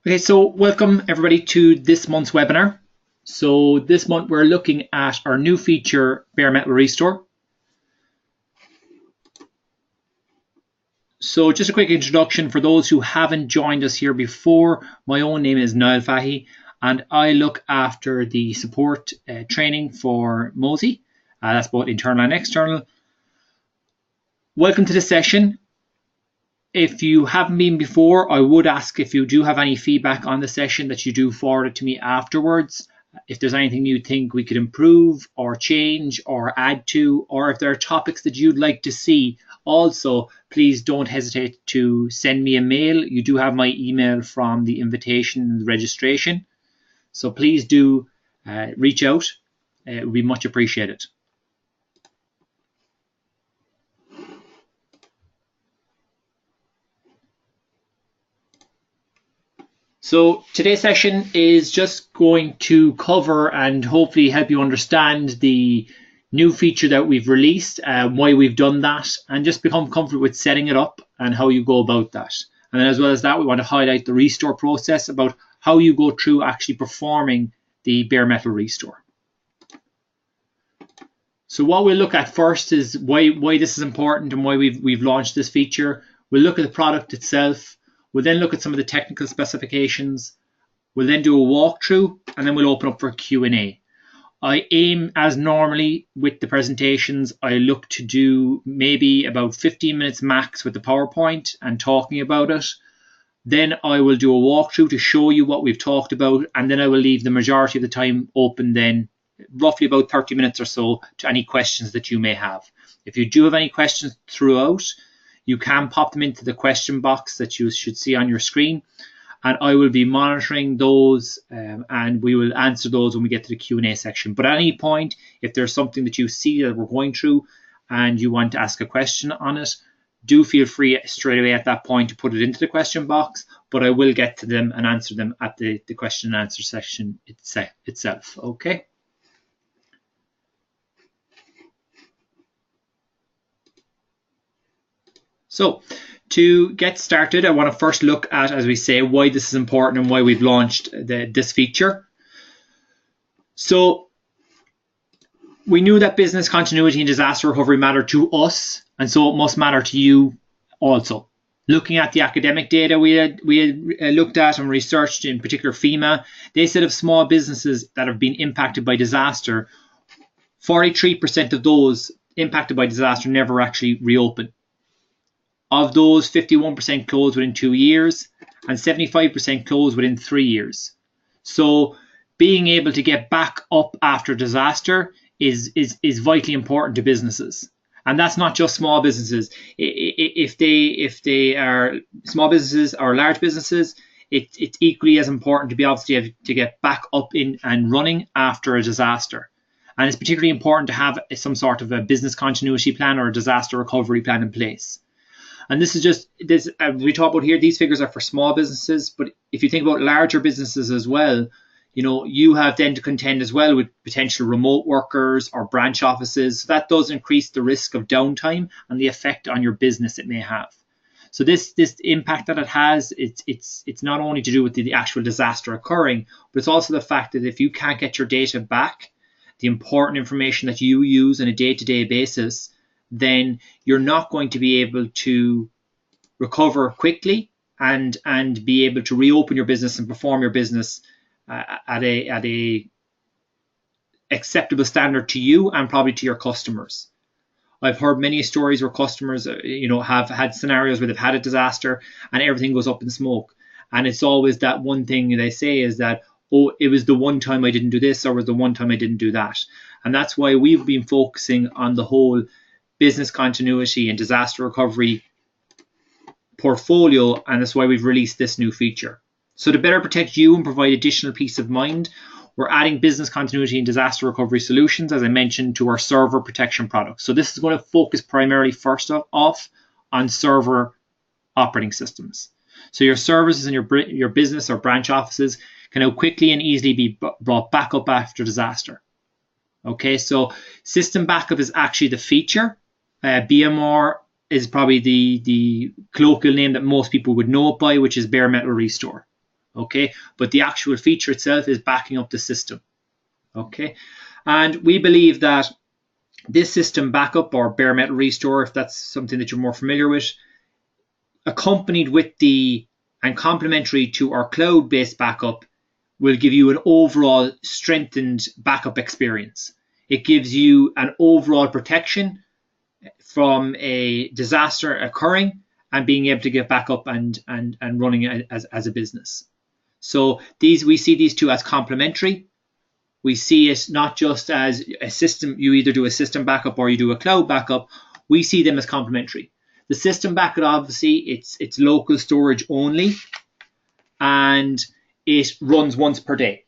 Okay, so welcome everybody to this month's webinar. So this month we're looking at our new feature, Bare Metal Restore. So just a quick introduction for those who haven't joined us here before. My own name is Niall Fahy and I look after the support training for Mozy. That's both internal and external. Welcome to this session. If you haven't been before, I would ask if you do have any feedback on the session that you do forward it to me afterwards. If there's anything you think we could improve or change or add to, or if there are topics that you'd like to see, also, please don't hesitate to send me a mail. You do have my email from the invitation and the registration. So please do reach out. It would be much appreciated. So today's session is just going to cover and hopefully help you understand the new feature that we've released, why we've done that, and just become comfortable with setting it up and how you go about that. And then as well as that, we want to highlight the restore process about how you go through actually performing the bare metal restore. So what we'll look at first is why this is important and why we've launched this feature. We'll look at the product itself. We'll then look at some of the technical specifications. We'll then do a walkthrough and then we'll open up for Q&A. I aim, as normally with the presentations, I look to do maybe about 15 minutes max with the PowerPoint and talking about it. Then I will do a walkthrough to show you what we've talked about, and then I will leave the majority of the time open then, roughly about 30 minutes or so, to any questions that you may have. If you do have any questions throughout, you can pop them into the question box that you should see on your screen, and I will be monitoring those and we will answer those when we get to the Q&A section. But at any point, if there's something that you see that we're going through and you want to ask a question on it, do feel free straight away at that point to put it into the question box, but I will get to them and answer them at the question and answer section itself. Okay. So to get started, I want to first look at, as we say, why this is important and why we've launched this feature. So we knew that business continuity and disaster recovery matter to us, and so it must matter to you also. Looking at the academic data we had looked at and researched, in particular FEMA, they said of small businesses that have been impacted by disaster, 43% of those impacted by disaster never actually reopened. Of those, 51% closed within 2 years and 75% closed within 3 years. So being able to get back up after disaster is vitally important to businesses. And that's not just small businesses. If they are small businesses or large businesses, it's equally as important to be able to get back up in and running after a disaster. And it's particularly important to have some sort of a business continuity plan or a disaster recovery plan in place. And this is just this we talk about here. These figures are for small businesses, but if you think about larger businesses as well, you know, you have then to contend as well with potential remote workers or branch offices. So that does increase the risk of downtime and the effect on your business it may have. So this impact that it has, it's not only to do with the actual disaster occurring, but it's also the fact that if you can't get your data back, the important information that you use on a day-to-day basis, then you're not going to be able to recover quickly and be able to reopen your business and perform your business at a acceptable standard to you and probably to your customers. I've heard many stories where customers, have had scenarios where they've had a disaster and everything goes up in smoke. And it's always that one thing they say is that, oh, it was the one time I didn't do this, or it was the one time I didn't do that. And that's why we've been focusing on the whole business continuity and disaster recovery portfolio, and that's why we've released this new feature. So to better protect you and provide additional peace of mind, we're adding business continuity and disaster recovery solutions, as I mentioned, to our server protection products. So this is going to focus primarily first off on server operating systems. So your servers in your business or branch offices can now quickly and easily be brought back up after disaster. Okay, so system backup is actually the feature. BMR is probably the colloquial name that most people would know it by, which is bare metal restore. Okay, but the actual feature itself is backing up the system. Okay, and we believe that this system backup, or bare metal restore, if that's something that you're more familiar with, accompanied with and complementary to our cloud-based backup, will give you an overall strengthened backup experience. It gives you an overall protection from a disaster occurring and being able to get back up and running as a business. So we see these two as complementary. We see it not just as a system, you either do a system backup or you do a cloud backup. We see them as complementary. The system backup, obviously, it's local storage only, and it runs once per day.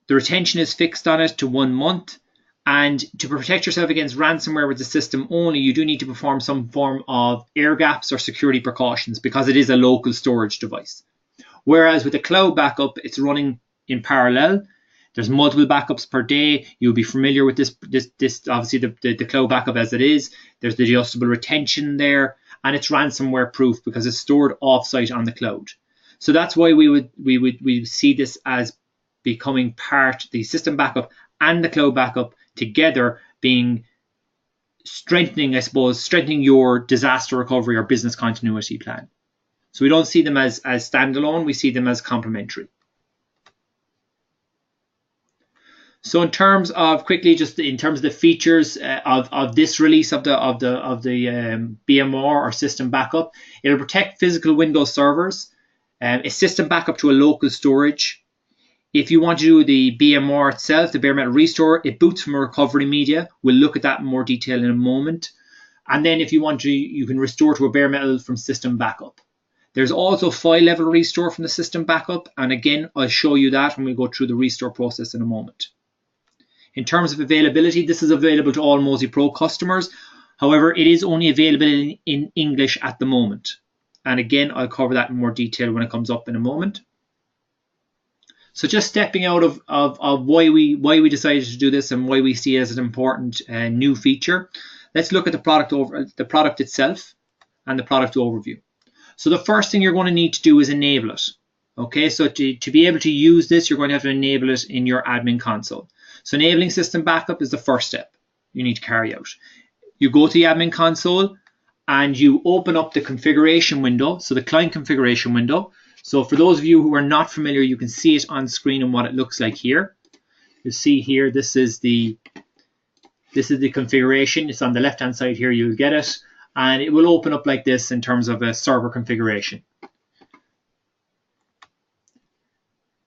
The retention is fixed on it to 1 month, and to protect yourself against ransomware with the system only, you do need to perform some form of air gaps or security precautions because it is a local storage device. Whereas with the cloud backup, it's running in parallel. There's multiple backups per day. You'll be familiar with this obviously the cloud backup as it is. There's the adjustable retention there, and it's ransomware proof because it's stored offsite on the cloud. So that's why we see this as becoming part, the system backup and the cloud backup together being strengthening your disaster recovery or business continuity plan. So we don't see them as standalone, we see them as complementary. So in terms of the features of this release of the BMR or system backup, it'll protect physical Windows servers, a system backup to a local storage. If you want to do the BMR itself, the bare metal restore, it boots from a recovery media. We'll look at that in more detail in a moment. And then if you want to, you can restore to a bare metal from system backup. There's also file level restore from the system backup. And again, I'll show you that when we go through the restore process in a moment. In terms of availability, this is available to all Mozy Pro customers. However, it is only available in English at the moment. And again, I'll cover that in more detail when it comes up in a moment. So just stepping out of why we decided to do this and why we see it as an important new feature, let's look at the product itself and the product overview. So the first thing you're going to need to do is enable it. Okay, so to be able to use this, you're going to have to enable it in your admin console. So enabling system backup is the first step you need to carry out. You go to the admin console and you open up the configuration window, so the client configuration window. So for those of you who are not familiar, you can see it on screen and what it looks like here. You see here, this is the configuration. It's on the left hand side here, you'll get it, and it will open up like this in terms of a server configuration.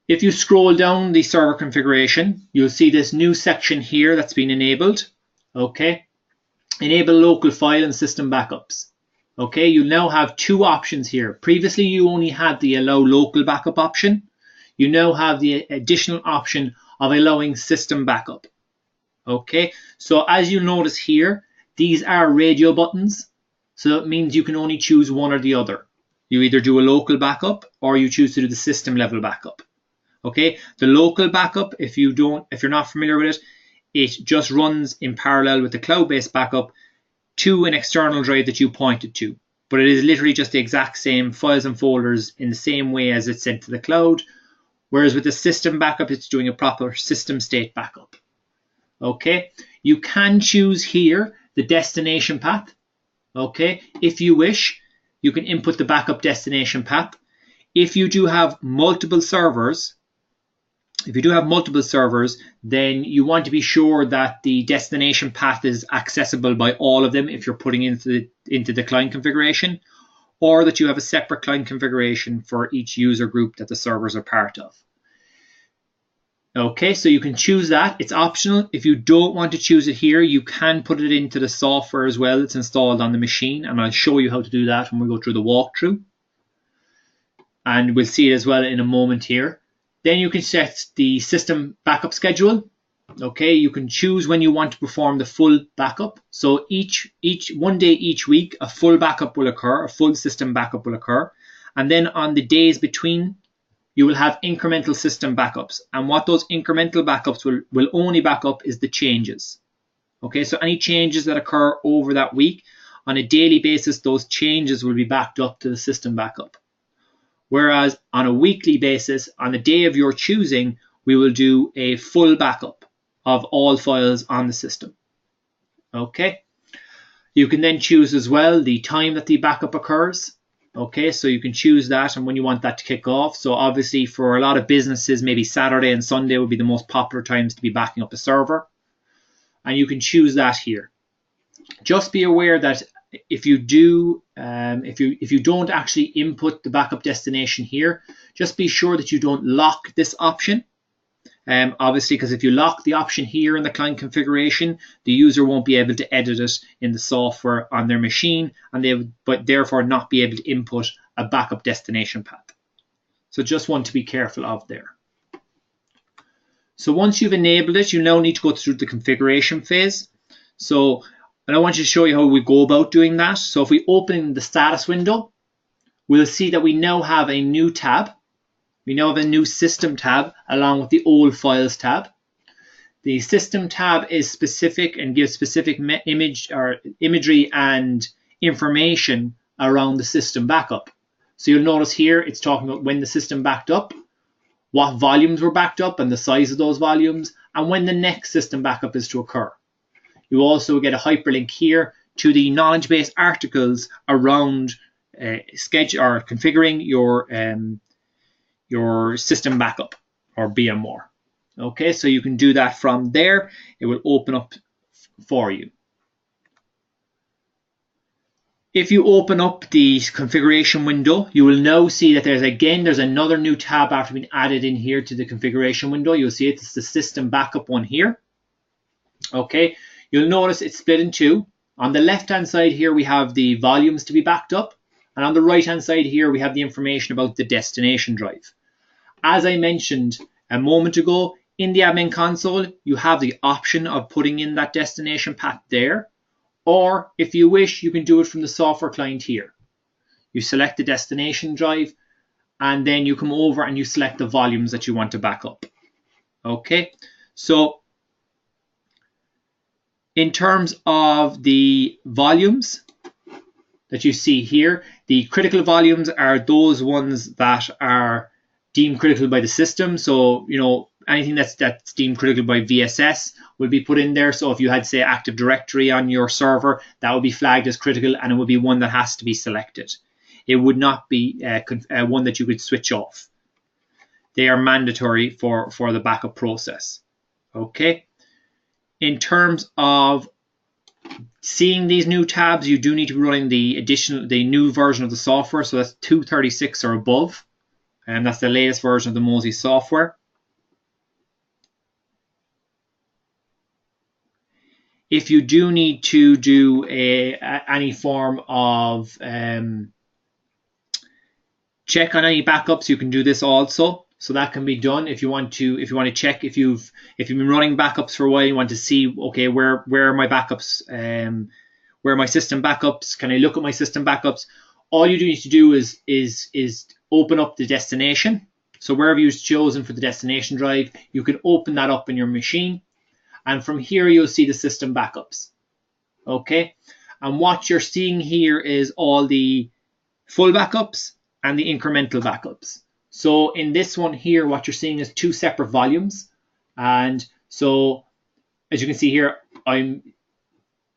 If you scroll down the server configuration, you'll see this new section here that's been enabled. Okay, enable local file and system backups. Okay, you now have two options here. Previously, you only had the allow local backup option. You now have the additional option of allowing system backup. Okay, so as you notice here, these are radio buttons. So it means you can only choose one or the other. You either do a local backup or you choose to do the system level backup. Okay, the local backup, if you're not familiar with it, it just runs in parallel with the cloud-based backup to an external drive that you pointed to. But it is literally just the exact same files and folders in the same way as it's sent to the cloud. Whereas with the system backup, it's doing a proper system state backup. Okay, you can choose here the destination path. Okay, if you wish, you can input the backup destination path. If you do have multiple servers, then you want to be sure that the destination path is accessible by all of them if you're putting into the client configuration, or that you have a separate client configuration for each user group that the servers are part of. Okay, so you can choose that. It's optional. If you don't want to choose it here, you can put it into the software as well. It's installed on the machine, and I'll show you how to do that when we go through the walkthrough. And we'll see it as well in a moment here. Then you can set the system backup schedule. Okay, you can choose when you want to perform the full backup. So one day each week, a full backup will occur, a full system backup will occur. And then on the days between, you will have incremental system backups. And what those incremental backups will only back up is the changes. Okay, so any changes that occur over that week, on a daily basis, those changes will be backed up to the system backup. Whereas on a weekly basis, on the day of your choosing, we will do a full backup of all files on the system. Okay. You can then choose as well the time that the backup occurs. Okay, so you can choose that and when you want that to kick off. So obviously for a lot of businesses, maybe Saturday and Sunday would be the most popular times to be backing up a server. And you can choose that here. Just be aware that if you do, if you don't actually input the backup destination here, just be sure that you don't lock this option. Obviously, because if you lock the option here in the client configuration, the user won't be able to edit it in the software on their machine, and they would, but therefore not be able to input a backup destination path. So just want to be careful of there. So once you've enabled it, you now need to go through the configuration phase. So, and I want you to show you how we go about doing that. So if we open the status window, we'll see that we now have a new tab. We now have a new system tab along with the old files tab. The system tab is specific and gives specific imagery and information around the system backup. So you'll notice here it's talking about when the system backed up, what volumes were backed up and the size of those volumes, and when the next system backup is to occur. You also get a hyperlink here to the knowledge base articles around schedule or configuring your system backup or BMR. Okay, so you can do that from there. It will open up for you. If you open up the configuration window, you will now see that there's another new tab after being added in here to the configuration window. You'll see it's the system backup one here. Okay, you'll notice it's split in two. On the left hand side here we have the volumes to be backed up, and on the right hand side here we have the information about the destination drive. As I mentioned a moment ago, in the admin console you have the option of putting in that destination path there, or if you wish you can do it from the software client here. You select the destination drive and then you come over and you select the volumes that you want to back up. Okay, so in terms of the volumes that you see here, the critical volumes are those ones that are deemed critical by the system. So, you know, anything that's deemed critical by VSS will be put in there. So if you had, say, Active Directory on your server, that would be flagged as critical and it would be one that has to be selected. It would not be one that you could switch off. They are mandatory for the backup process. Okay. In terms of seeing these new tabs, you do need to be running the new version of the software. So that's 236 or above. And that's the latest version of the Mozy software. If you do need to do any form of check on any backups, you can do this also. So that can be done if you want to check if you've been running backups for a while. You want to see, okay, where are my backups? Where are my system backups? Can I look at my system backups? All you do need to do is open up the destination. So wherever you've chosen for the destination drive, you can open that up in your machine. And from here, you'll see the system backups. Okay. And what you're seeing here is all the full backups and the incremental backups. So in this one here, what you're seeing is two separate volumes. And so as you can see here,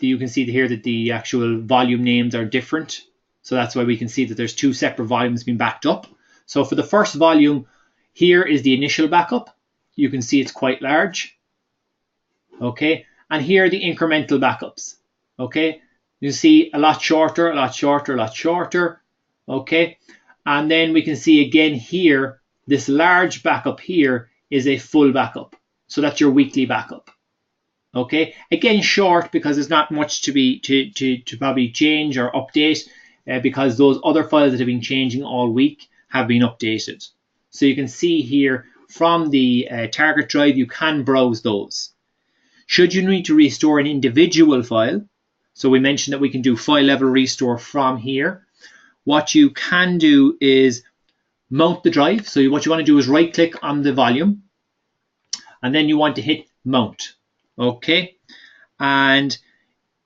you can see here that the actual volume names are different. So that's why we can see that there's two separate volumes being backed up. So for the first volume, here is the initial backup. You can see it's quite large. Okay, and here are the incremental backups. Okay, you see a lot shorter, a lot shorter, a lot shorter. Okay, and then we can see again here, this large backup here is a full backup. So that's your weekly backup. Okay, again short because there's not much to probably change or update because those other files that have been changing all week have been updated. So you can see here from the target drive, you can browse those. Should you need to restore an individual file, so we mentioned that we can do file level restore from here. What you can do is mount the drive. So what you want to do is right click on the volume and then you want to hit mount. Okay. And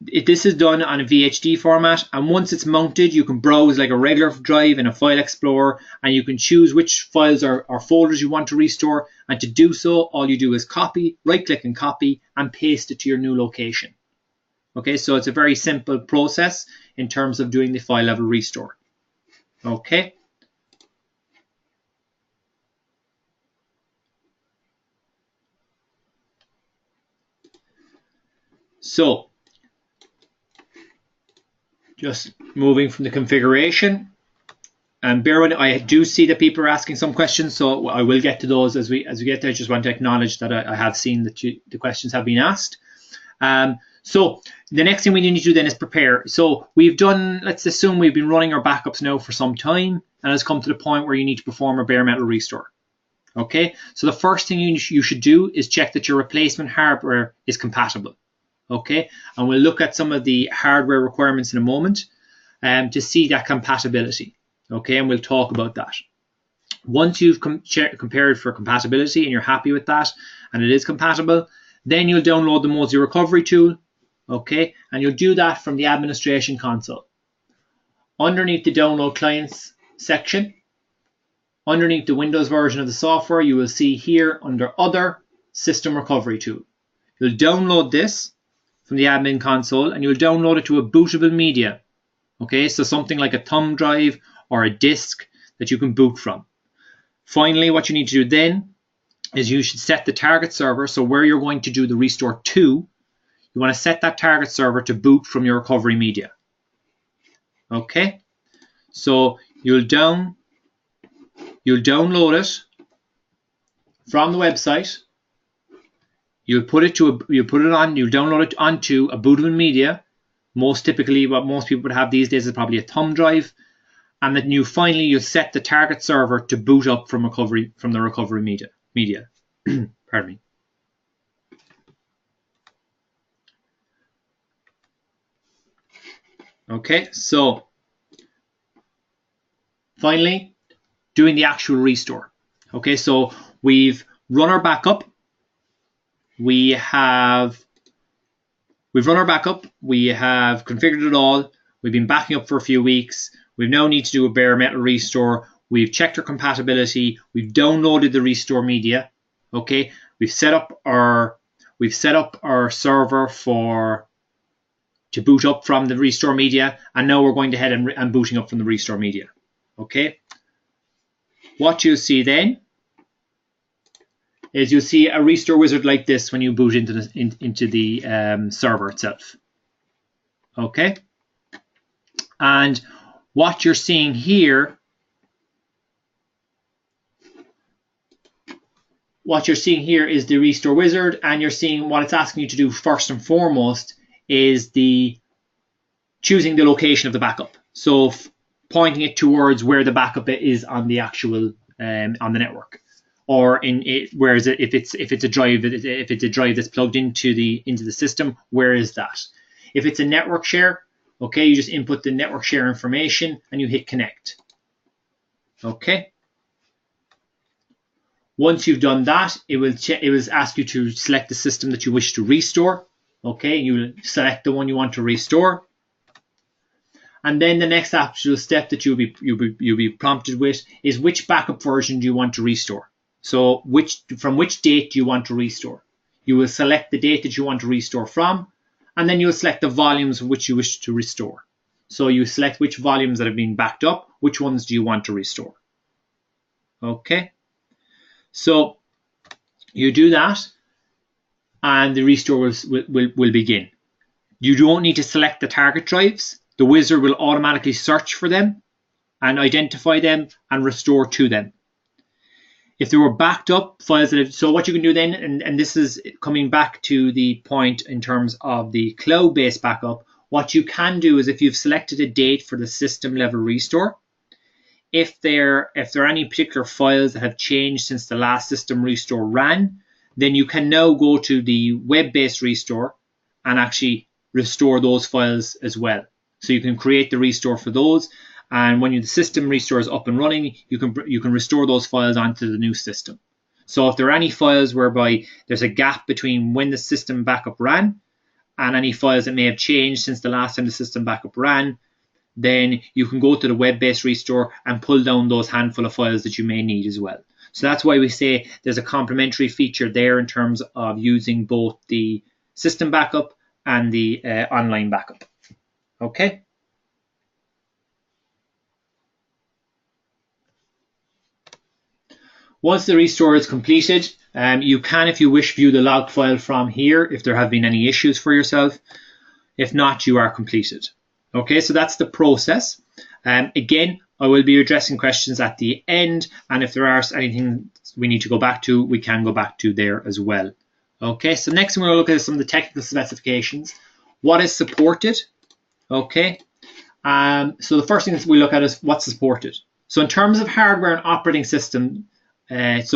This is done on a VHD format, and once it's mounted, you can browse like a regular drive in a file explorer, and you can choose which files or folders you want to restore. And to do so, all you do is copy, right click and copy, and paste it to your new location. Okay, so it's a very simple process in terms of doing the file level restore. Okay. So just moving from the configuration, and bear with, I do see that people are asking some questions, so I will get to those as we get there. I just want to acknowledge that I have seen that the questions have been asked. So the next thing we need to do then is prepare. So we've done, let's assume we've been running our backups now for some time, and it's come to the point where you need to perform a bare metal restore. Okay, so the first thing you should do is check that your replacement hardware is compatible. Okay, and we'll look at some of the hardware requirements in a moment to see that compatibility. Okay, and we'll talk about that. Once you've compared for compatibility and you're happy with that and it is compatible, then you'll download the Mozy recovery tool. Okay, and you'll do that from the administration console. Underneath the download clients section, underneath the Windows version of the software, you will see here under other system recovery tool. You'll download this from the admin console, and you'll download it to a bootable media. Okay, so something like a thumb drive or a disk that you can boot from. Finally, what you need to do then is you should set the target server, so where you're going to do the restore to, you want to set that target server to boot from your recovery media. Okay, so you'll download it from the website. You'll download it onto a bootable media. Most typically, what most people would have these days is probably a thumb drive, and then you'll set the target server to boot up from the recovery media. Pardon me. Okay, so finally, doing the actual restore. Okay, so we've run our backup. We've run our backup. We have configured it all. We've been backing up for a few weeks. We now need to do a bare metal restore. We've checked our compatibility. We've downloaded the restore media. Okay, we've set up our server to boot up from the restore media, and now we're going to head and booting up from the restore media. Okay, what you'll see then is you'll see a restore wizard like this when you boot into the server itself. Okay, and what you're seeing here, is the restore wizard, and you're seeing what it's asking you to do first and foremost is choosing the location of the backup. So pointing it towards where the backup is on the actual on the network. Or if it's a drive that's plugged into the system, where is that? If it's a network share, okay, you just input the network share information and you hit connect. Okay. Once you've done that, it will ask you to select the system that you wish to restore. Okay, you will select the one you want to restore. And then the next actual step that you'll be prompted with is which backup version do you want to restore. So from which date do you want to restore? You will select the date that you want to restore from, and then you'll select the volumes which you wish to restore. So you select which volumes that have been backed up, which ones do you want to restore. Okay, so you do that, and the restore will begin. You don't need to select the target drives. The wizard will automatically search for them and identify them and restore to them. If they were backed up files, so what you can do then, and this is coming back to the point in terms of the cloud-based backup, what you can do is if you've selected a date for the system level restore, if there are any particular files that have changed since the last system restore ran, then you can now go to the web-based restore and actually restore those files as well. So you can create the restore for those, and when the system restore is up and running, you can restore those files onto the new system. So if there are any files whereby there's a gap between when the system backup ran and any files that may have changed since the last time the system backup ran, then you can go to the web-based restore and pull down those handful of files that you may need as well. So that's why we say there's a complementary feature there in terms of using both the system backup and the online backup. Okay. Once the restore is completed, you can, if you wish, view the log file from here if there have been any issues for yourself. If not, you are completed. Okay, so that's the process. Again, I will be addressing questions at the end, and if there are anything we need to go back to, we can go back to there as well. Okay, so next we're going to look at some of the technical specifications. What is supported? Okay, so the first thing that we look at is what's supported. So in terms of hardware and operating system, it's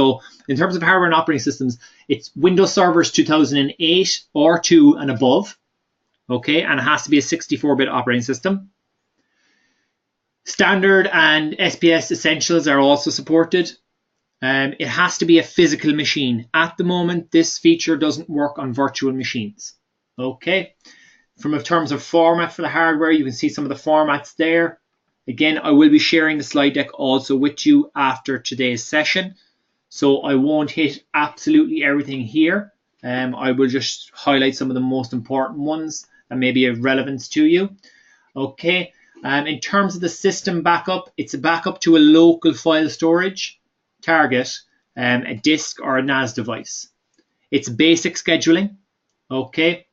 Windows servers 2008 or 2 and above. Okay, and it has to be a 64-bit operating system. Standard and SPS Essentials are also supported. It has to be a physical machine. At the moment, this feature doesn't work on virtual machines. Okay, from terms of format for the hardware, you can see some of the formats there. Again, I will be sharing the slide deck also with you after today's session, so I won't hit absolutely everything here. I will just highlight some of the most important ones that may be of relevance to you. Okay, in terms of the system backup, it's a backup to a local file storage target, a disk or a NAS device. It's basic scheduling. Okay,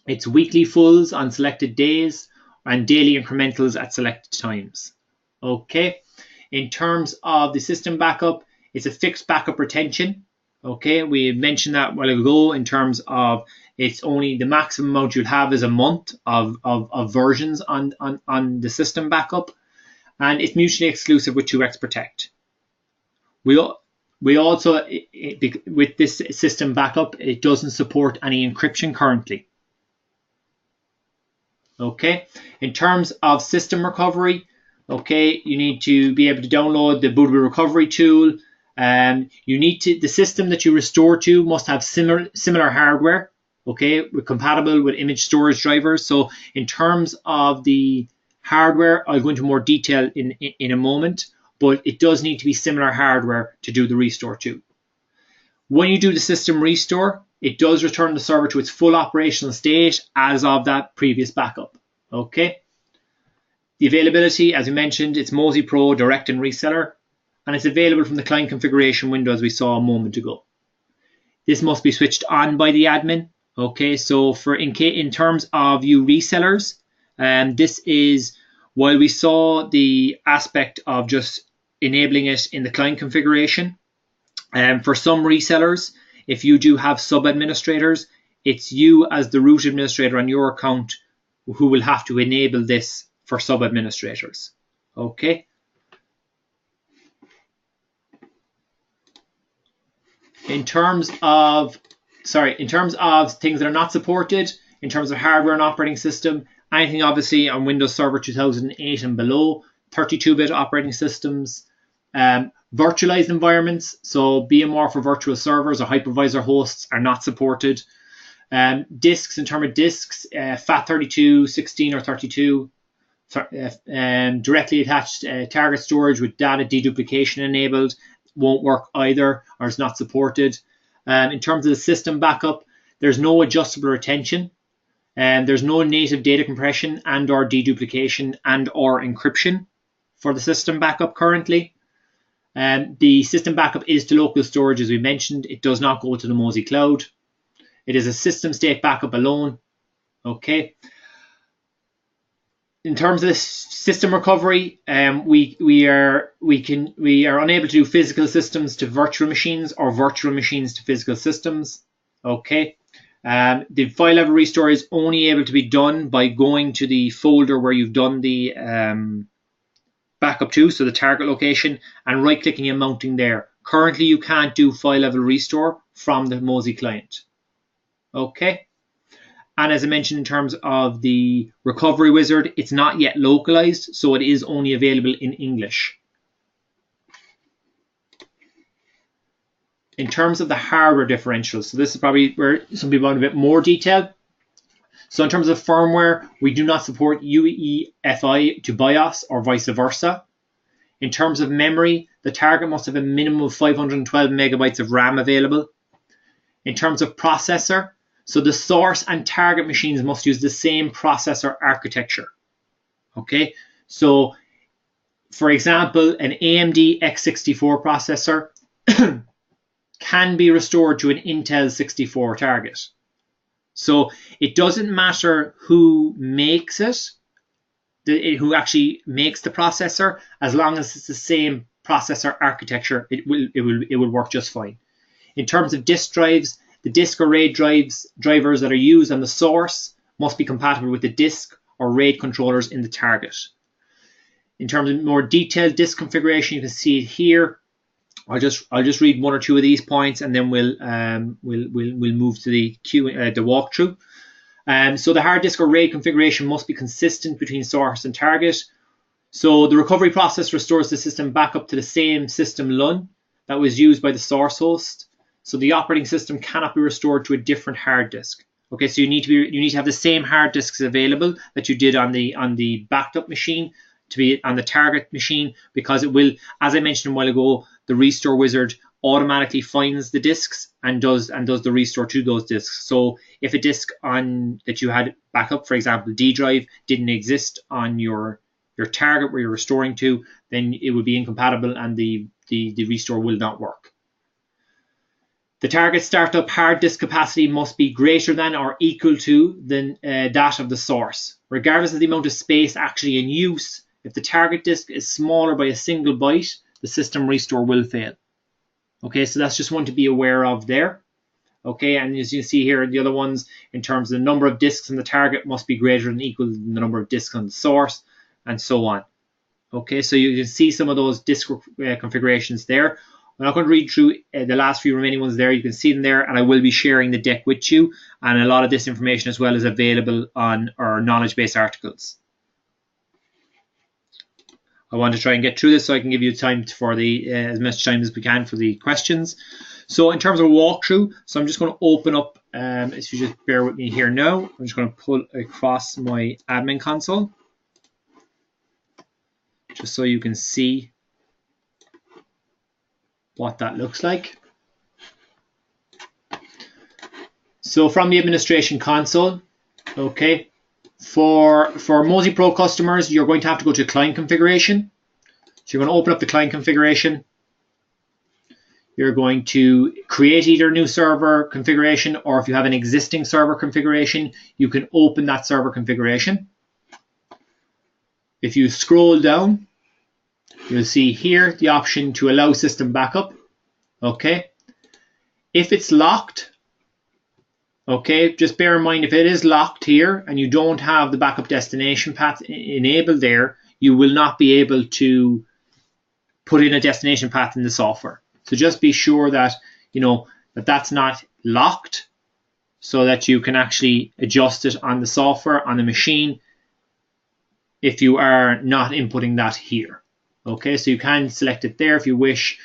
it's weekly fulls on selected days and daily incrementals at selected times. Okay, in terms of the system backup, it's a fixed backup retention. Okay, we mentioned that a while ago in terms of it's only the maximum amount you'll have is a month of versions on the system backup, and it's mutually exclusive with 2x Protect. We also, with this system backup, it doesn't support any encryption currently. Okay, in terms of system recovery, okay, you need to be able to download the bootable recovery tool. The system that you restore to must have similar hardware. Okay, we're compatible with image storage drivers. So in terms of the hardware, I'll go into more detail in a moment, but it does need to be similar hardware to do the restore to. When you do the system restore, it does return the server to its full operational state as of that previous backup. Okay. The availability, as we mentioned, it's Mozy Pro, Direct and Reseller, and it's available from the client configuration window as we saw a moment ago. This must be switched on by the admin. Okay, so in terms of you resellers, this is, while we saw the aspect of just enabling it in the client configuration, for some resellers, if you do have sub-administrators, it's you as the root administrator on your account who will have to enable this for sub-administrators. Okay. In terms of things that are not supported, in terms of hardware and operating system, anything obviously on Windows Server 2008 and below, 32-bit operating systems, virtualized environments, so BMR for virtual servers or hypervisor hosts are not supported. Disks, in terms of disks, FAT32, 16 or 32, directly attached target storage with data deduplication enabled won't work either, or is not supported. In terms of the system backup, there's no adjustable retention, and there's no native data compression and or deduplication and or encryption for the system backup currently. The system backup is to local storage, as we mentioned. It does not go to the Mozy cloud. It is a system state backup alone. Okay. In terms of the system recovery, we are unable to do physical systems to virtual machines or virtual machines to physical systems. Okay. The file level restore is only able to be done by going to the folder where you've done the backup to, so the target location, and right clicking and mounting there. Currently, you can't do file level restore from the Mozy client. Okay. And as I mentioned, in terms of the recovery wizard, it's not yet localized, so it is only available in English. In terms of the hardware differentials, so this is probably where some people want a bit more detail. So in terms of firmware, we do not support UEFI to BIOS or vice versa. In terms of memory, the target must have a minimum of 512 megabytes of RAM available. In terms of processor, so the source and target machines must use the same processor architecture. Okay, so for example, an AMD x64 processor can be restored to an Intel 64 target. So it doesn't matter who makes it, who actually makes the processor, as long as it's the same processor architecture, it will work just fine. In terms of disk drives, the disk or RAID drivers that are used on the source must be compatible with the disk or RAID controllers in the target. In terms of more detailed disk configuration, you can see it here. I'll just read one or two of these points, and then we'll move to the walkthrough. So the hard disk or RAID configuration must be consistent between source and target. So the recovery process restores the system back up to the same system LUN that was used by the source host. So the operating system cannot be restored to a different hard disk. Okay, so you need to have the same hard disks available that you did on the backed up machine to be on the target machine, because it will, as I mentioned a while ago, the restore wizard automatically finds the disks and does the restore to those disks. So if a disk that you had backup, for example, D drive, didn't exist on your target where you're restoring to, then it would be incompatible and the restore will not work. The target startup hard disk capacity must be greater than or equal to that of the source, regardless of the amount of space actually in use. If the target disk is smaller by a single byte, the system restore will fail. Okay, so that's just one to be aware of there. Okay, and as you see here, the other ones, in terms of the number of disks on the target, must be greater than equal to the number of disks on the source, and so on. Okay, so you can see some of those disk configurations there. I'm not going to read through the last few remaining ones there. You can see them there, and I will be sharing the deck with you. And a lot of this information as well is available on our knowledge base articles. I want to try and get through this so I can give you time for as much time as we can for the questions. So in terms of walkthrough, so I'm just going to open up, if you just bear with me here now, I'm just going to pull across my admin console, just so you can see what that looks like. So from the administration console, okay, for Mozy Pro customers, you're going to have to go to client configuration. So you're going to open up the client configuration. You're going to create either a new server configuration, or if you have an existing server configuration, you can open that server configuration. If you scroll down, you'll see here the option to allow system backup. Okay. If it's locked, okay, just bear in mind, if it is locked here and you don't have the backup destination path enabled there, you will not be able to put in a destination path in the software. So just be sure that that's not locked, so that you can actually adjust it on the software on the machine if you are not inputting that here. Okay, so you can select it there if you wish,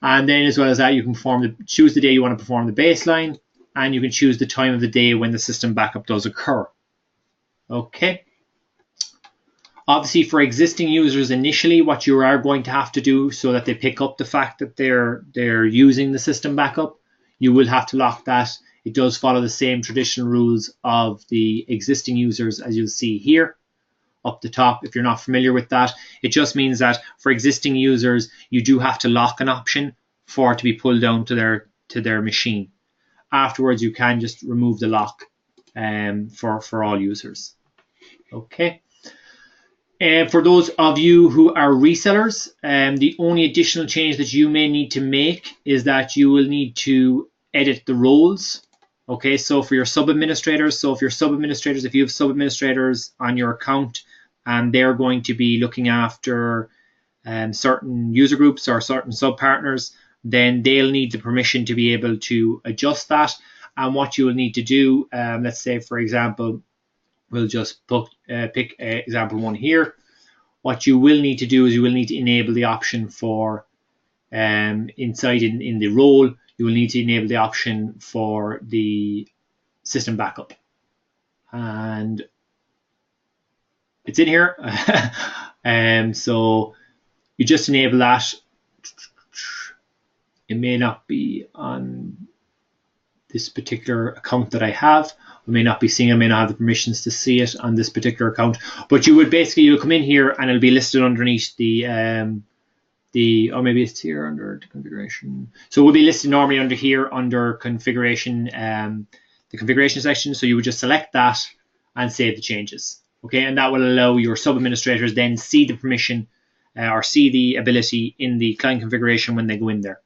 and then as well as that, you can choose the day you want to perform the baseline, and you can choose the time of the day when the system backup does occur. Okay. Obviously, for existing users initially, what you are going to have to do so that they pick up the fact that they're using the system backup, you will have to lock that. It does follow the same traditional rules of the existing users, as you'll see here up the top. If you're not familiar with that, it just means that for existing users, you do have to lock an option for it to be pulled down to their machine. Afterwards, you can just remove the lock for all users. Okay. For those of you who are resellers, the only additional change that you may need to make is that you will need to edit the roles. Okay, so for your sub-administrators, if you have sub-administrators on your account and they're going to be looking after certain user groups or certain sub-partners, then they'll need the permission to be able to adjust that. And what you will need to do, let's say, for example, we'll just pick example one here. What you will need to do is you will need to enable the option for inside in the role, you will need to enable the option for the system backup. and it's in here. So you just enable that. It may not be on this particular account that I have. I may not be seeing, I may not have the permissions to see it on this particular account, but you would basically, you'll come in here and it'll be listed underneath the, or maybe it's here under the configuration. So it will be listed normally under here under configuration, the configuration section. So you would just select that and save the changes. Okay, and that will allow your sub-administrators then see the permission or see the ability in the client configuration when they go in there.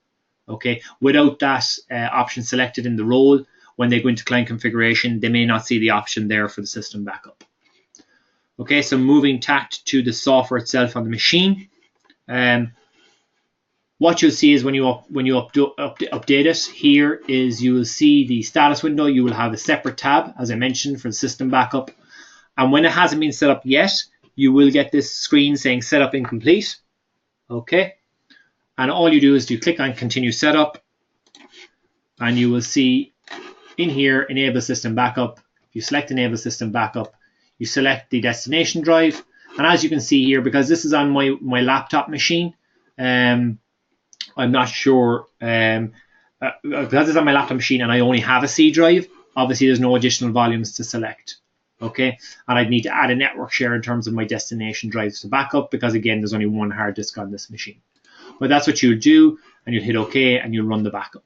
Okay, without that option selected in the role, when they go into client configuration, they may not see the option there for the system backup. Okay, so moving tact to the software itself on the machine. What you'll see is when you update it, here is you will see the status window. You will have a separate tab, as I mentioned, for the system backup. And when it hasn't been set up yet, you will get this screen saying setup incomplete. Okay. And all you do is you click on continue setup, and you will see in here enable system backup. You select enable system backup, you select the destination drive, and as you can see here, because this is on my laptop machine, I'm not sure, because it's on my laptop machine and I only have a C drive, obviously there's no additional volumes to select. Okay, and I'd need to add a network share in terms of my destination drives to backup, because again there's only one hard disk on this machine. But that's what you'll do, and you'll hit OK and you'll run the backup.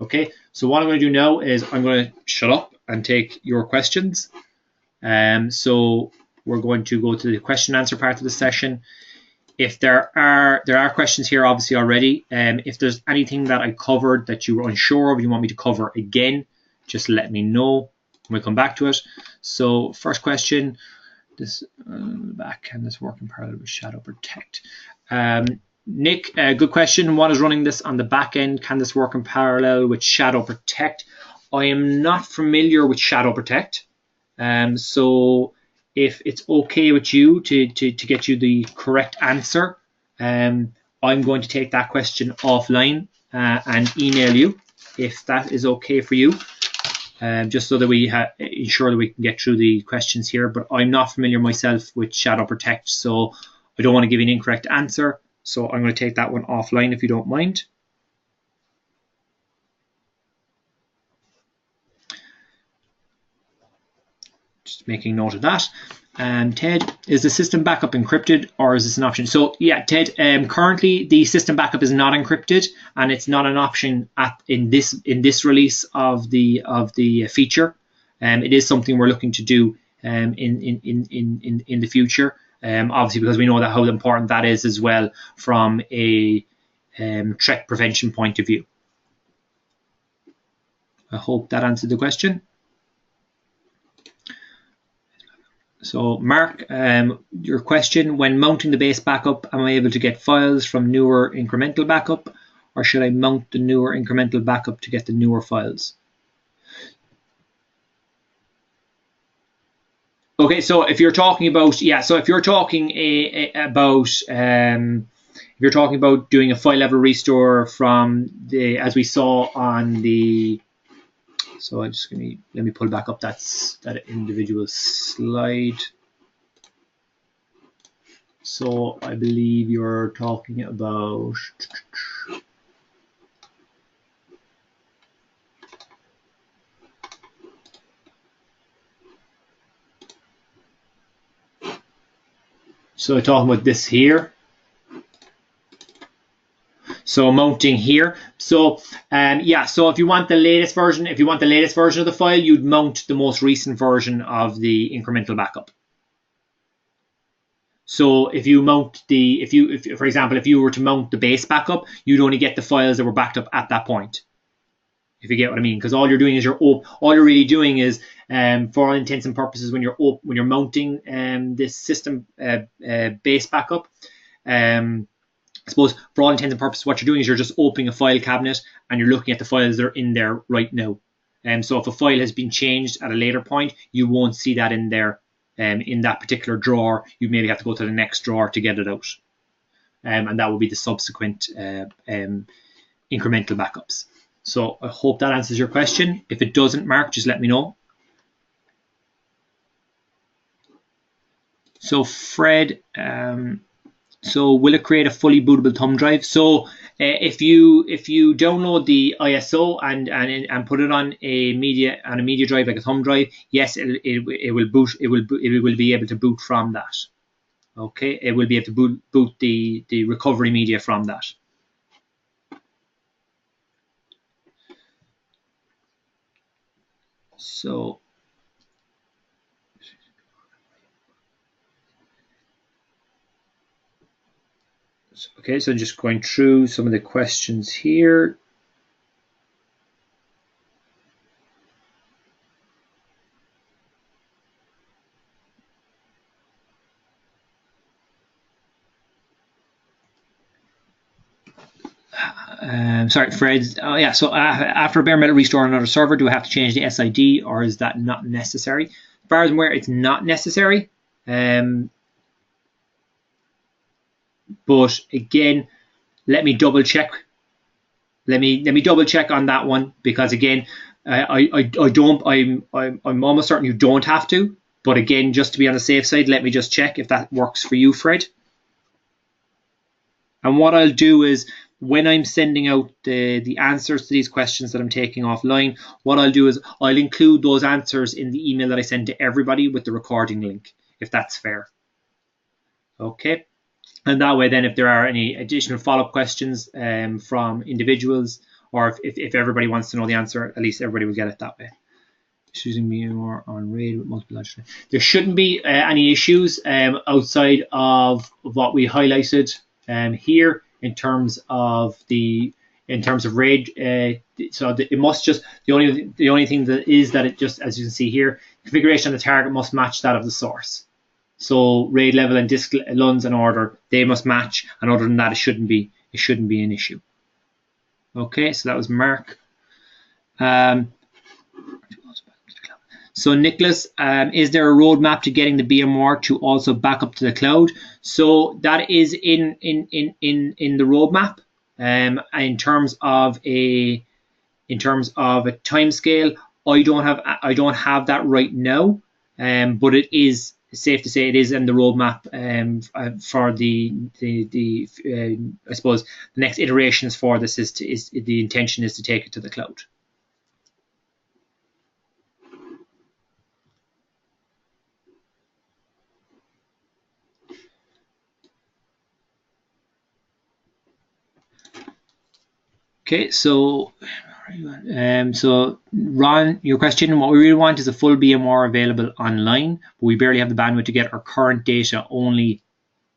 Okay, so what I'm going to do now is I'm going to shut up and take your questions. So we're going to go to the question and answer part of the session. If there are questions here obviously already, if there's anything that I covered that you were unsure of, you want me to cover again, just let me know. We'll come back to it. So first question, this back, can this work in parallel with Shadow Protect? Nick, good question. What is running this on the back end? Can this work in parallel with Shadow Protect? I am not familiar with Shadow Protect. So if it's okay with you to get you the correct answer, I'm going to take that question offline and email you if that is okay for you. Just so that we ensure that we can get through the questions here. But I'm not familiar myself with Shadow Protect, so I don't want to give you an incorrect answer. So I'm going to take that one offline if you don't mind. Just making note of that. Ted, is the system backup encrypted or is this an option? So yeah, Ted, currently the system backup is not encrypted, and it's not an option in this release of the feature. It is something we're looking to do in the future. Obviously, because we know that how important that is as well from a threat prevention point of view. I hope that answered the question. So Mark, your question, when mounting the base backup, am I able to get files from newer incremental backup, or should I mount the newer incremental backup to get the newer files? Okay, so if you're talking about, yeah, so if you're talking about doing a file level restore from the, as we saw on the, so I'm just going to, let me pull back up that individual slide. So I believe you're talking about, so talking about this here. So mounting here. So yeah, so if you want the latest version, of the file, you'd mount the most recent version of the incremental backup. So if you mount if for example, if you were to mount the base backup, you'd only get the files that were backed up at that point. If you get what I mean, because all you're doing is all you're really doing is, for all intents and purposes, when you're mounting this system base backup, I suppose for all intents and purposes, what you're doing is you're just opening a file cabinet and you're looking at the files that are in there right now. So if a file has been changed at a later point, you won't see that in there, in that particular drawer. You maybe have to go to the next drawer to get it out. And that will be the subsequent incremental backups. So I hope that answers your question. If it doesn't, Mark, just let me know. So Fred, so will it create a fully bootable thumb drive? So if you download the ISO and put it on a media drive like a thumb drive, yes, it will boot. It will be able to boot from that. Okay, it will be able to boot the recovery media from that. So okay, so just going through some of the questions here. Sorry, Fred. Oh, yeah. So after a bare metal restore on another server, do I have to change the SID, or is that not necessary? As far as I'm aware, it's not necessary. But again, let me double check. Let me double check on that one, because again, I don't. I'm almost certain you don't have to. But again, just to be on the safe side, let me just check if that works for you, Fred. And what I'll do is, when I'm sending out the answers to these questions that I'm taking offline, what I'll do is I'll include those answers in the email that I send to everybody with the recording link, if that's fair. Okay. And that way, then, if there are any additional follow-up questions from individuals, or if everybody wants to know the answer, at least everybody will get it that way. Choosing me more on RAID with multiple logic. There shouldn't be any issues outside of what we highlighted here in terms of RAID. So it must just, the only thing that is that it just, as you can see here, configuration of the target must match that of the source. So RAID level and disk LUNs and order, they must match, and other than that, it shouldn't be an issue. Okay, so that was Mark. So Nicholas, is there a roadmap to getting the BMR to also back up to the cloud? So that is in the roadmap. In terms of a timescale, I don't have that right now. But it is safe to say it is in the roadmap for the I suppose the next iterations for this is the intention is to take it to the cloud. Okay, so Ron, your question, what we really want is a full BMR available online, but we barely have the bandwidth to get our current data only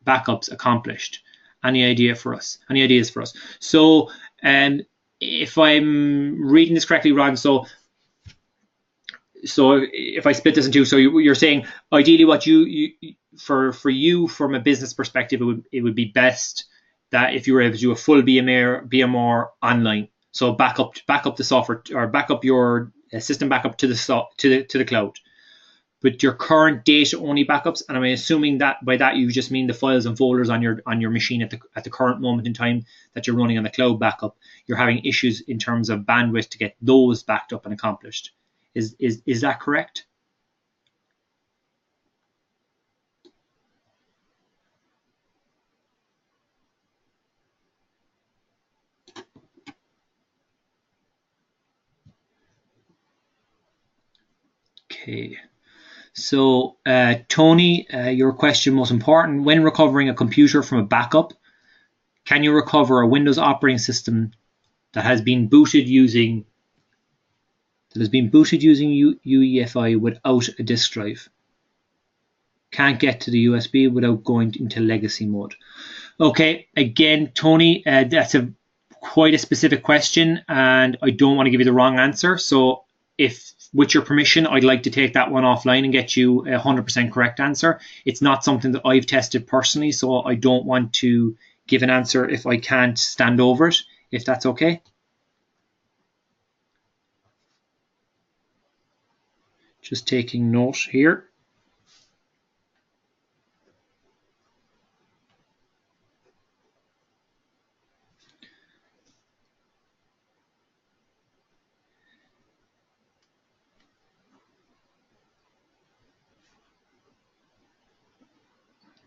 backups accomplished. Any ideas for us? So if I'm reading this correctly, Ron, so if I split this in two, so you're saying ideally what you for you from a business perspective, it would be best that if you were able to do a full BMR online, so back up the software, or back up your system backup to the cloud. But your current data only backups, and I'm assuming that by that you just mean the files and folders on your machine at the current moment in time that you're running on the cloud backup, you're having issues in terms of bandwidth to get those backed up and accomplished. Is that correct? Okay. So, Tony, your question most important. When recovering a computer from a backup, can you recover a Windows operating system that has been booted using UEFI without a disk drive? Can't get to the USB without going into legacy mode. Okay, again, Tony, that's quite a specific question, and I don't want to give you the wrong answer. So if, with your permission, I'd like to take that one offline and get you a 100% correct answer. It's not something that I've tested personally, so I don't want to give an answer if I can't stand over it, if that's okay. Just taking note here.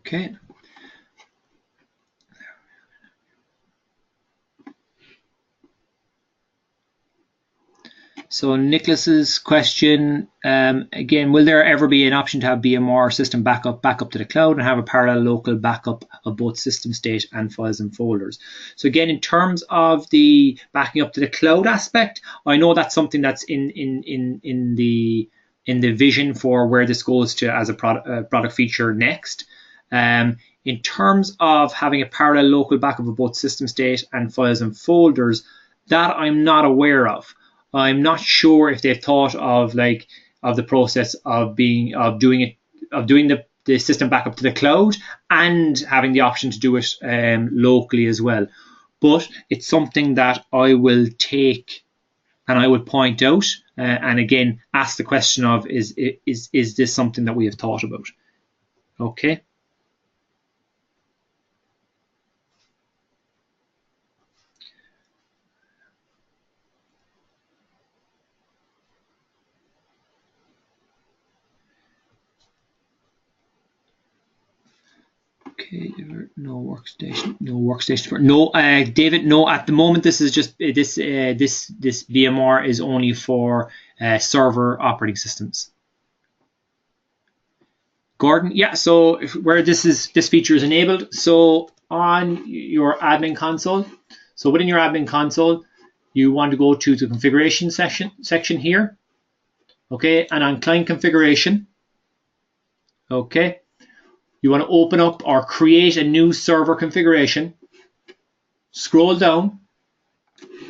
Okay. So Nicholas's question, again, will there ever be an option to have BMR system backup to the cloud and have a parallel local backup of both system state and files and folders? So again, in terms of the backing up to the cloud aspect, I know that's something that's in the vision for where this goes to as a product feature next. In terms of having a parallel local backup of both system state and files and folders, that I'm not aware of. I'm not sure if they've thought of the process of doing the system backup to the cloud and having the option to do it locally as well. But it's something that I will take and I would point out and again ask the question of is this something that we have thought about? Okay. Okay, no workstation for no, David. No, at the moment this is just this VMR is only for server operating systems. Gordon, yeah. So where this feature is enabled, so on your admin console. So within your admin console, you want to go to the configuration section here. Okay, and on client configuration. Okay. You want to open up or create a new server configuration. Scroll down,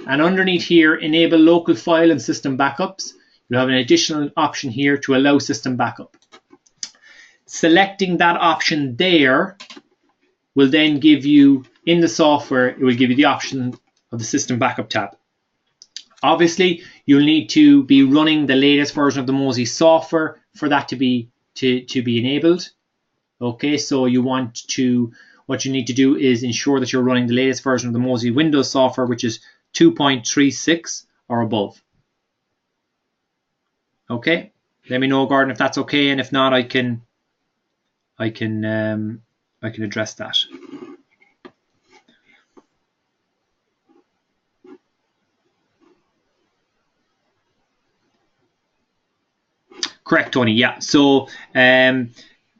and underneath here, enable local file and system backups. You have an additional option here to allow system backup. Selecting that option there will then give you, in the software, it will give you the option of the system backup tab. Obviously, you'll need to be running the latest version of the Mozy software for that to be enabled. Okay, so what you need to do is ensure that you're running the latest version of the Mozy Windows software, which is 2.36 or above. Okay, let me know, Gordon, if that's okay, and if not, I can address that. Correct, Tony. Yeah. So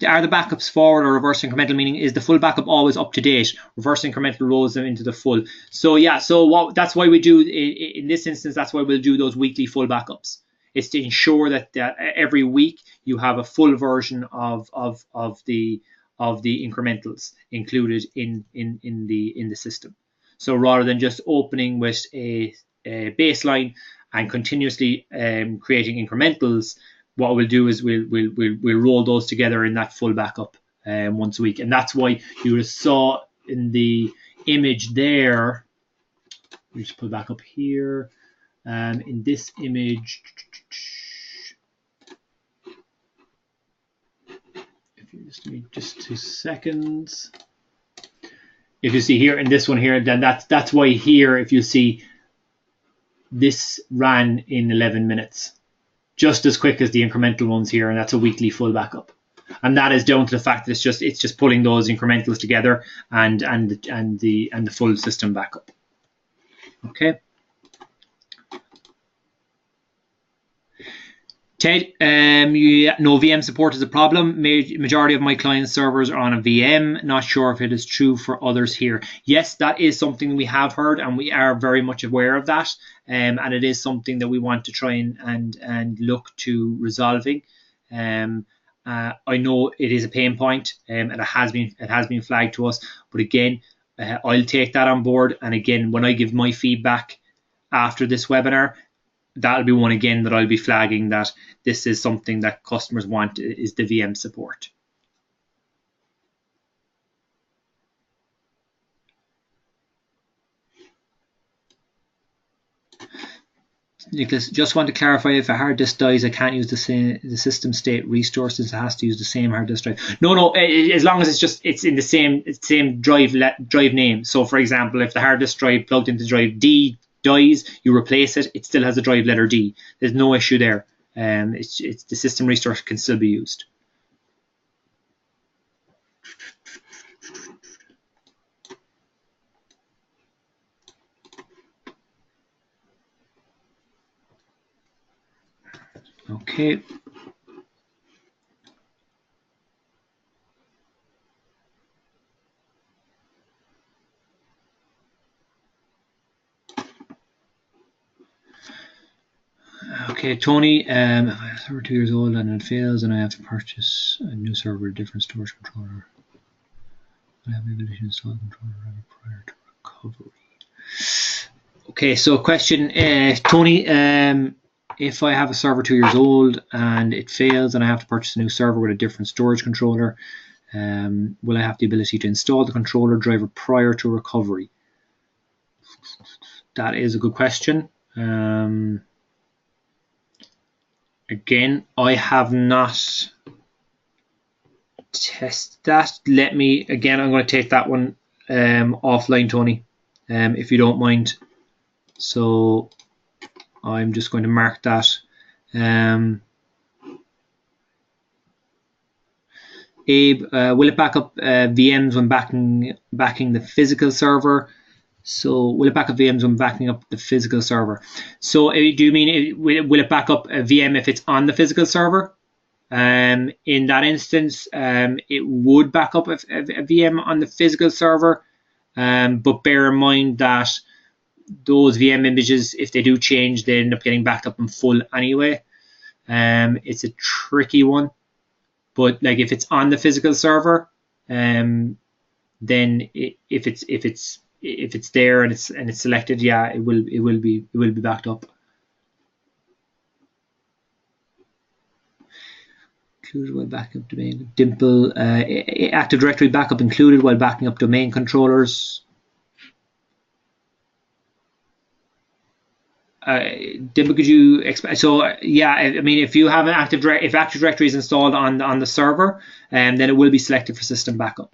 are the backups forward or reverse incremental, meaning is the full backup always up to date? Reverse incremental rolls them into the full. So yeah, so that's why we do, in this instance, that's why we'll do those weekly full backups. It's to ensure that every week you have a full version of the incrementals included in the system. So rather than just opening with a baseline and continuously creating incrementals, what we'll do is we'll roll those together in that full backup once a week. And that's why you saw in the image there, we just put back up here, in this image, if you just give me just 2 seconds. If you see here in this one here, then that's why here, if you see, this ran in 11 minutes. Just as quick as the incremental ones here, and that's a weekly full backup. And that is down to the fact that it's just pulling those incrementals together and the full system backup. Okay. Ted, no VM support is a problem. Majority of my client servers are on a VM. Not sure if it is true for others here. Yes, that is something we have heard, and we are very much aware of that. And it is something that we want to try and look to resolving. I know it is a pain point, and it has been flagged to us. But again, I'll take that on board. And again, when I give my feedback after this webinar, that'll be one again that I'll be flagging that this is something that customers want, is the VM support. Nicholas, just want to clarify, if a hard disk dies, I can't use the system state restore, since it has to use the same hard disk drive. No, as long as it's in the same drive name. So for example, if the hard disk drive plugged into drive D dies, you replace it, it still has a drive letter D. There's no issue there. It's the system restore can still be used. Okay. Okay, Tony, if I have a server 2 years old and it fails and I have to purchase a new server with a different storage controller, I have the ability to install the controller prior to recovery. Okay, so question, Tony, if I have a server 2 years old and it fails and I have to purchase a new server with a different storage controller, will I have the ability to install the controller driver prior to recovery? That is a good question. Again, I have not tested that. I'm going to take that one offline, Tony, if you don't mind. So I'm just going to mark that. Abe, will it back up VMs when backing the physical server? So will it back up VMs when backing up the physical server? So do you mean will it back up a VM if it's on the physical server? In that instance, it would back up a VM on the physical server, but bear in mind that those VM images, if they do change, they end up getting backed up in full anyway. It's a tricky one, but like if it's on the physical server, then if it's there and it's selected, yeah, it will be backed up. Included while backing up domain. Dimple, Active Directory backup included while backing up domain controllers. Dimple, could you expect? So yeah, I mean, if you have an Active Directory is installed on the server, then it will be selected for system backup.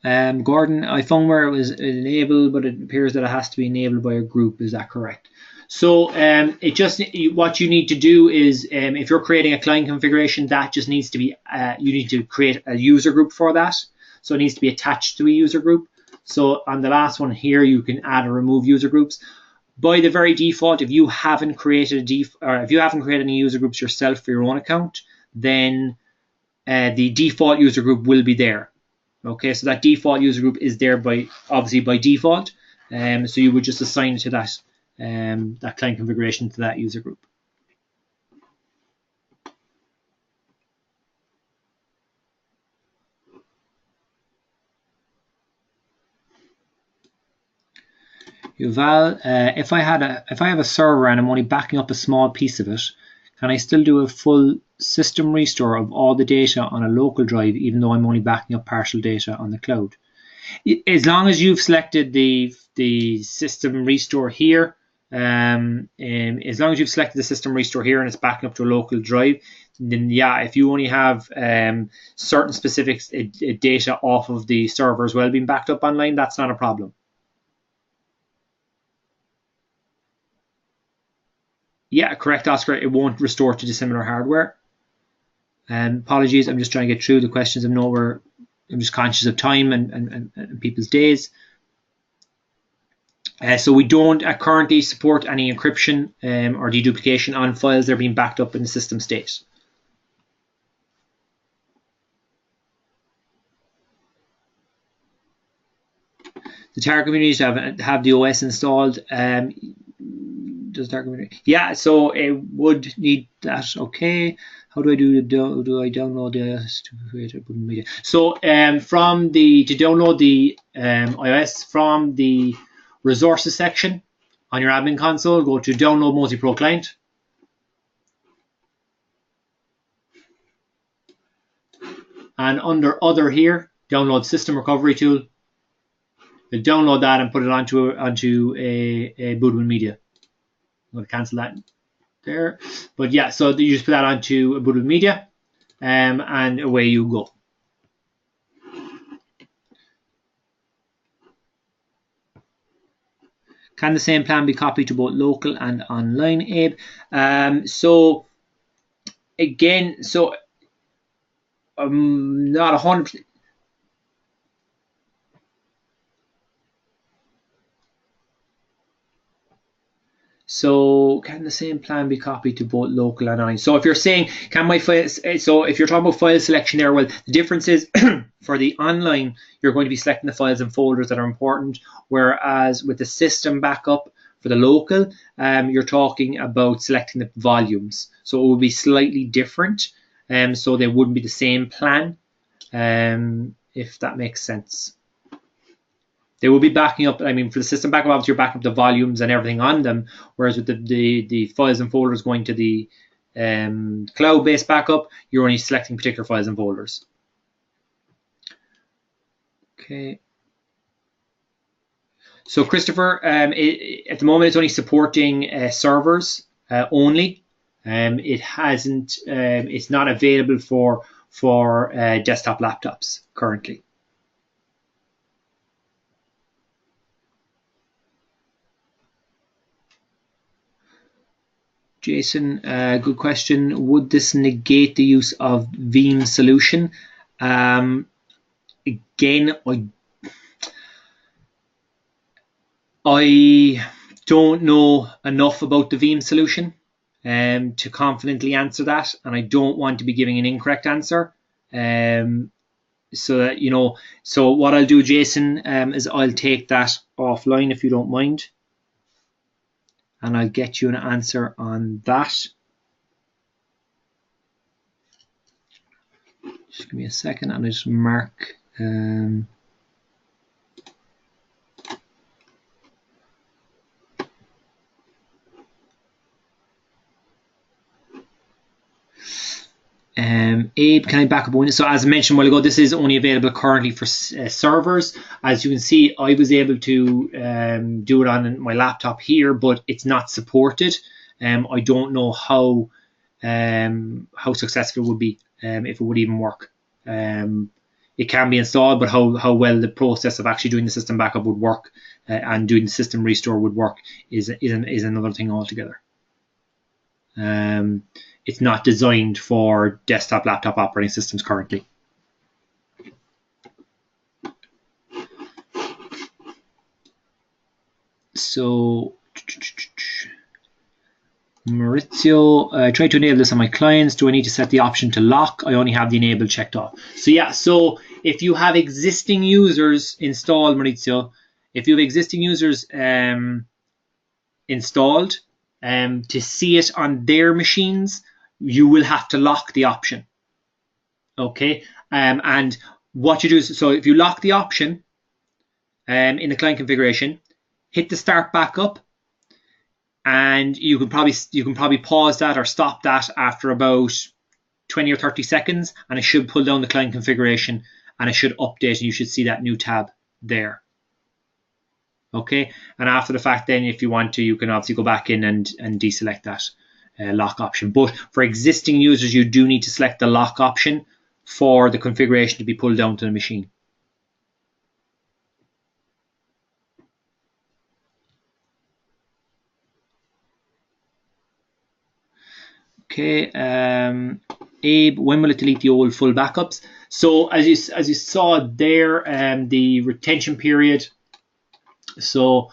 Gordon, I found where it was enabled, but it appears that it has to be enabled by a group. Is that correct? So what you need to do is if you're creating a client configuration, that just needs to be you need to create a user group for that. So it needs to be attached to a user group. So on the last one here, you can add or remove user groups. By the very default, if you haven't created any user groups yourself for your own account, then the default user group will be there. Okay, so that default user group is there obviously by default. So you would just assign it to that client configuration to that user group. Yuval, if I have a server and I'm only backing up a small piece of it, can I still do a full system restore of all the data on a local drive, even though I'm only backing up partial data on the cloud? As long as you've selected the system restore here, as long as you've selected the system restore here and it's backing up to a local drive, then yeah, if you only have certain specific data off of the server as well being backed up online, that's not a problem. Yeah, correct, Oscar. It won't restore to dissimilar hardware. Apologies, I'm just trying to get through the questions. I'm just conscious of time and people's days. So we don't currently support any encryption or deduplication on files that are being backed up in the system state. The target communities have the OS installed. Does target community? Yeah, so it would need that. Okay. How do I do I download the iOS to create a media? So to download the iOS from the resources section on your admin console, go to download Mozy Pro Client. And under other here, download system recovery tool. You'll download that and put it onto a Bootable Media. I'm going to cancel that there. But yeah, so you just put that onto a Bootable Media and away you go. Can the same plan be copied to both local and online, Abe? So again, not 100%. So can the same plan be copied to both local and online? So if you're saying, can my files, so if you're talking about file selection there, well, the difference is for the online, you're going to be selecting the files and folders that are important, whereas with the system backup for the local, you're talking about selecting the volumes. So it will be slightly different, so they wouldn't be the same plan, if that makes sense. They will be backing up, I mean, for the system backup, obviously you're backing up the volumes and everything on them, whereas with the files and folders going to the cloud-based backup, you're only selecting particular files and folders. Okay. So Christopher, at the moment it's only supporting servers only. It hasn't, it's not available for desktop laptops currently. Jason, good question. Would this negate the use of Veeam solution? Again, I don't know enough about the Veeam solution to confidently answer that, and I don't want to be giving an incorrect answer. So that, you know, so what I'll do, Jason, is I'll take that offline if you don't mind, and I'll get you an answer on that. Just give me a second, and I'll just mark. Abe, can I back up one? So as I mentioned a while ago, this is only available currently for servers. As you can see, I was able to do it on my laptop here, but it's not supported. I don't know how successful it would be, if it would even work. It can be installed, but how well the process of actually doing the system backup would work and doing the system restore would work is another thing altogether. It's not designed for desktop, laptop operating systems currently. So, Maurizio, I try to enable this on my clients. Do I need to set the option to lock? I only have the enable checked off. So yeah, so if you have existing users installed, Maurizio, if you have existing users installed, to see it on their machines, you will have to lock the option. Okay, and what you do is, so if you lock the option in the client configuration, hit the start backup, and you can probably pause that or stop that after about 20 or 30 seconds, and it should pull down the client configuration and it should update, and you should see that new tab there. Okay, and after the fact, then if you want to, you can obviously go back in and deselect that lock option. But for existing users, you do need to select the lock option for the configuration to be pulled down to the machine. Okay, Abe, when will it delete the old full backups? So as you saw there, the retention period. So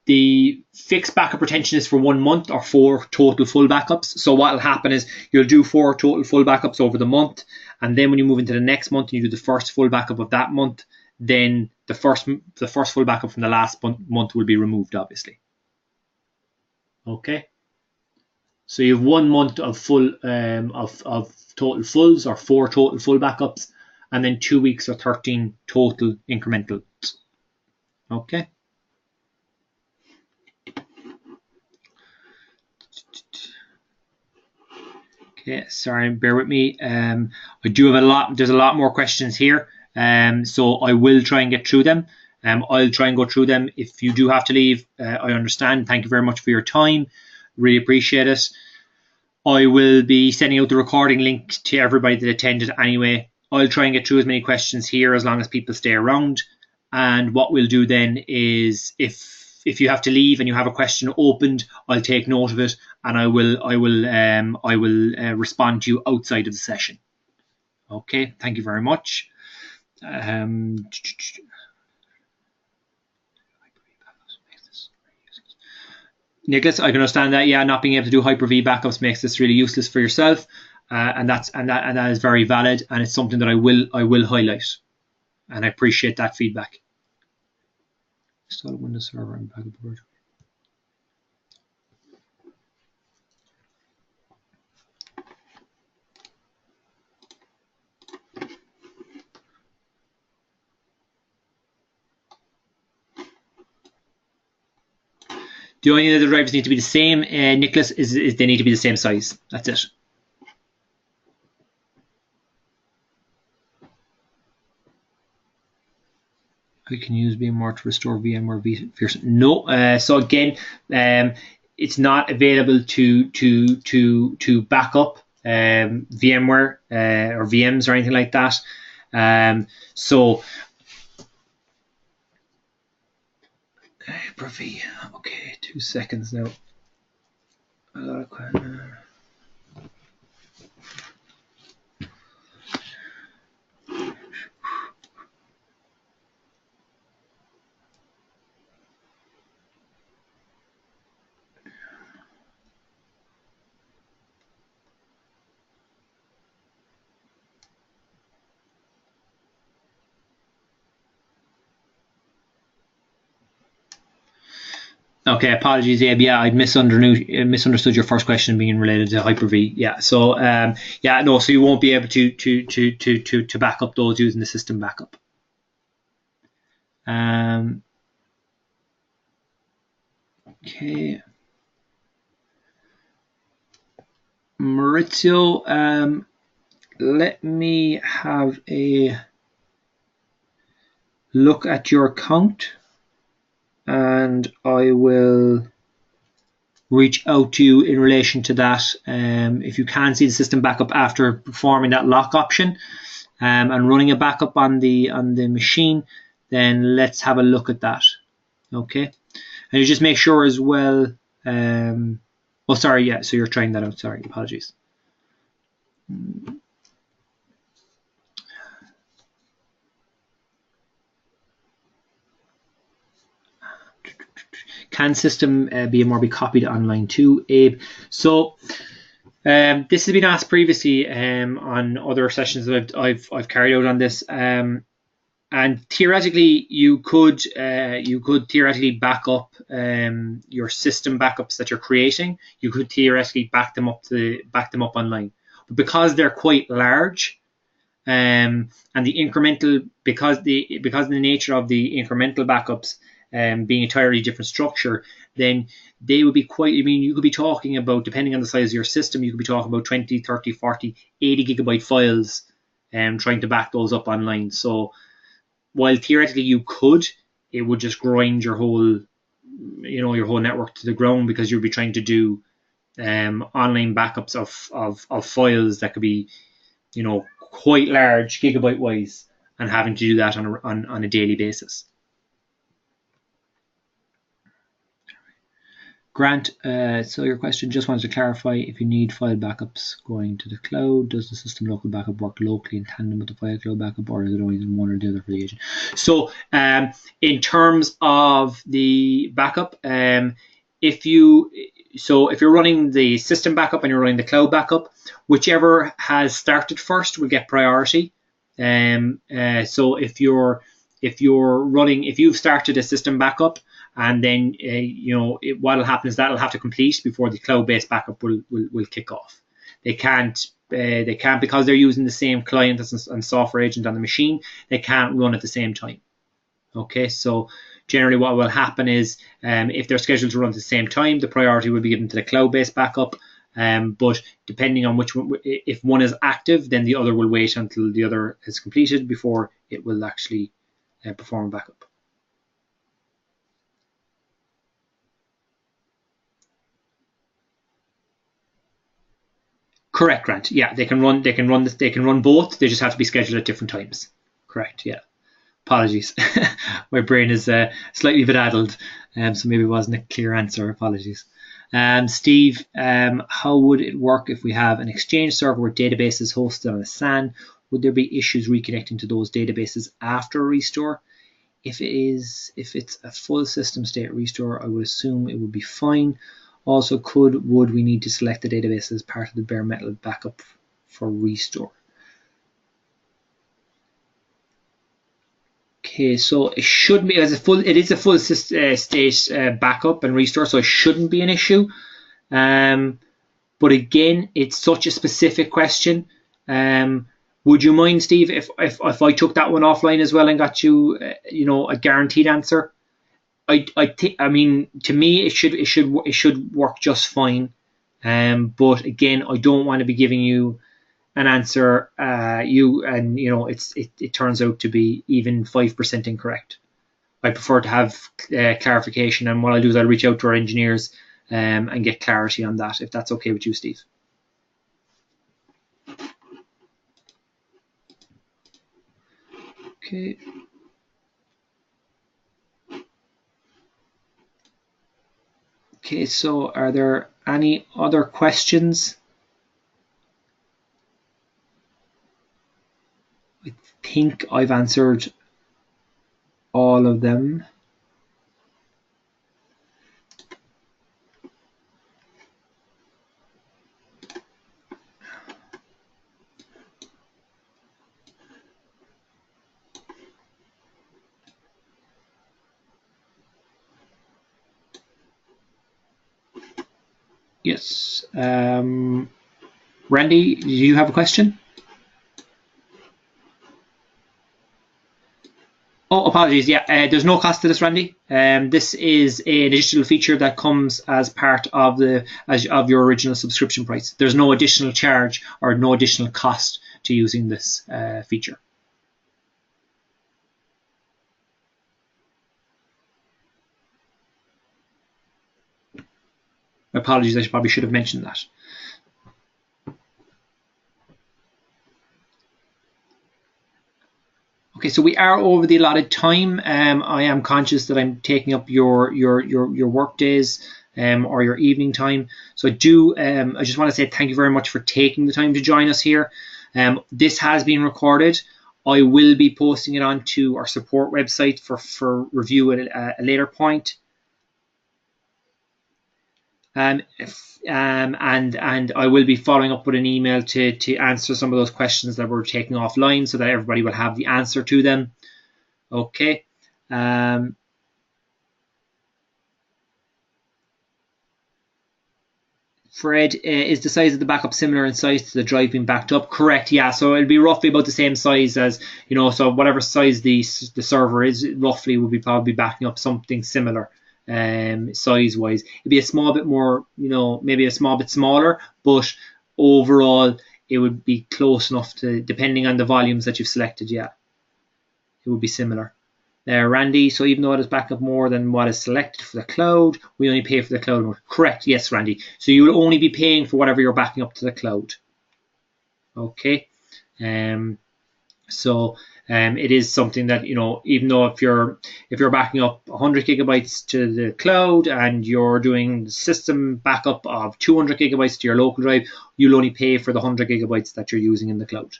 the fixed backup retention is for 1 month or 4 total full backups. So what will happen is you'll do 4 total full backups over the month, and then when you move into the next month and you do the first full backup of that month, then the first full backup from the last month will be removed, obviously. Okay. So you have 1 month of full of total fulls, or 4 total full backups, and then 2 weeks or 13 total incrementals. Okay. Okay, sorry, bear with me. I do have there's a lot more questions here. So I will try and get through them. I'll try and go through them. If you do have to leave, I understand. Thank you very much for your time. Really appreciate it. I will be sending out the recording link to everybody that attended anyway. I'll try and get through as many questions here as long as people stay around. And what we'll do then is, if you have to leave and you have a question opened, I'll take note of it, and I will respond to you outside of the session. Okay, thank you very much. Nicholas, I can understand that. Yeah, not being able to do Hyper-V backups makes this really useless for yourself, and that is very valid, and it's something that I will highlight, and I appreciate that feedback. Install a Windows server and backup virtual. The only thing that the drivers need to be the same, Nicholas, is they need to be the same size. That's it. I can use VMware to restore VMware version. No. So again, it's not available to back up VMware or VMs or anything like that. So Hyper-V. Okay, 2 seconds now. Okay, apologies, Abe. Yeah, I misunderstood your first question being related to Hyper-V. Yeah, so so you won't be able to back up those using the system backup. Okay, Maurizio, let me have a look at your account, and I will reach out to you in relation to that. If you can see the system backup after performing that lock option and running a backup on the machine, then let's have a look at that. Okay, and you just make sure as well. Oh, sorry, yeah. So you're trying that out. Sorry, apologies. Can system VMware be copied online too, Abe? So this has been asked previously on other sessions that I've carried out on this, and theoretically you could theoretically back up your system backups that you're creating. You could theoretically back them up online, but because they're quite large, and the incremental because the nature of the incremental backups being entirely different structure, then they would be quite, you could be talking about, depending on the size of your system, you could be talking about 20, 30, 40, 80 gigabyte files trying to back those up online. So while theoretically you could, it would just grind your whole network to the ground, because you'd be trying to do online backups of files that could be, quite large gigabyte wise, and having to do that on a daily basis. Grant, so your question, just wanted to clarify, if you need file backups going to the cloud, does the system local backup work locally in tandem with the file cloud backup, or is it only one or the other for the agent? So in terms of the backup, if you're running the system backup and you're running the cloud backup, whichever has started first will get priority. So if you've started a system backup, and then what'll happen is that'll have to complete before the cloud-based backup will kick off. They can't because they're using the same client and software agent on the machine. They can't run at the same time. Okay, so generally what will happen is if they're scheduled to run at the same time, the priority will be given to the cloud-based backup. But depending on which one, if one is active, then the other will wait until the other is completed before it will actually perform a backup. Correct, Grant. Yeah, they can run both. They just have to be scheduled at different times. Correct. Yeah. Apologies. My brain is slightly bedaddled, so maybe it wasn't a clear answer. Apologies. Steve, how would it work if we have an Exchange server with databases hosted on a SAN? Would there be issues reconnecting to those databases after a restore? If it's a full system state restore, I would assume it would be fine. Also, would we need to select the database as part of the bare metal backup for restore? Okay, so it shouldn't be as a full. It is a full state backup and restore, so it shouldn't be an issue. But again, it's such a specific question. Would you mind, Steve, if I took that one offline as well and got you, a guaranteed answer? I mean, to me, it should work just fine. But again, I don't want to be giving you an answer, it turns out to be even 5% incorrect. I prefer to have clarification, and what I'll do is I'll reach out to our engineers and get clarity on that, if that's okay with you, Steve. Okay. Okay, so are there any other questions? I think I've answered all of them. Yes. Randy, do you have a question? Oh, apologies. Yeah, there's no cost to this, Randy. This is an additional feature that comes as part of your original subscription price. There's no additional charge or no additional cost to using this feature. Apologies, I probably should have mentioned that. Okay, so we are over the allotted time. I am conscious that I'm taking up your work days or your evening time. So I just want to say thank you very much for taking the time to join us here. This has been recorded. I will be posting it onto our support website for review at a later point. And I will be following up with an email to answer some of those questions that we're taking offline, so that everybody will have the answer to them. Okay. Fred, is the size of the backup similar in size to the drive being backed up? Correct, yeah. So it'll be roughly about the same size as, so whatever size the server is, roughly will be probably backing up something similar. Size wise, it'd be a small bit more, maybe a small bit smaller, but overall it would be close enough to, depending on the volumes that you've selected. Yeah, it would be similar. Randy, so even though it is back up more than what is selected for the cloud, we only pay for the cloud mode. Correct, yes, Randy. So you will only be paying for whatever you're backing up to the cloud. Okay. It is something that, even though if you're backing up 100 gigabytes to the cloud and you're doing system backup of 200 gigabytes to your local drive, you'll only pay for the 100 gigabytes that you're using in the cloud.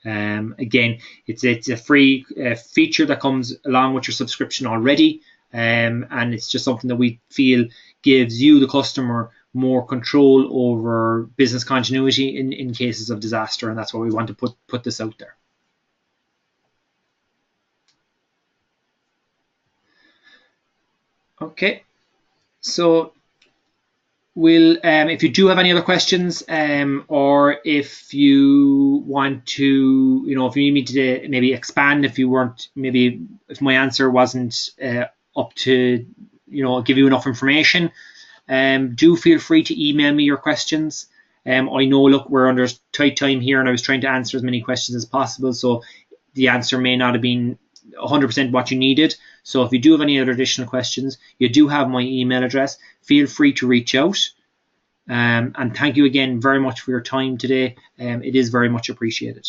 Again, it's a free feature that comes along with your subscription already, and it's just something that we feel gives you, the customer, more control over business continuity in cases of disaster, and that's why we want to put this out there. Okay, so we'll if you do have any other questions, or if you want to, if you need me to maybe expand, if my answer wasn't up to, give you enough information, do feel free to email me your questions. I know, look, we're under tight time here, and I was trying to answer as many questions as possible, so the answer may not have been 100% what you needed. So if you do have any other additional questions, you do have my email address. Feel free to reach out. And thank you again very much for your time today. It is very much appreciated.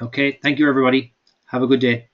Okay, thank you, everybody. Have a good day.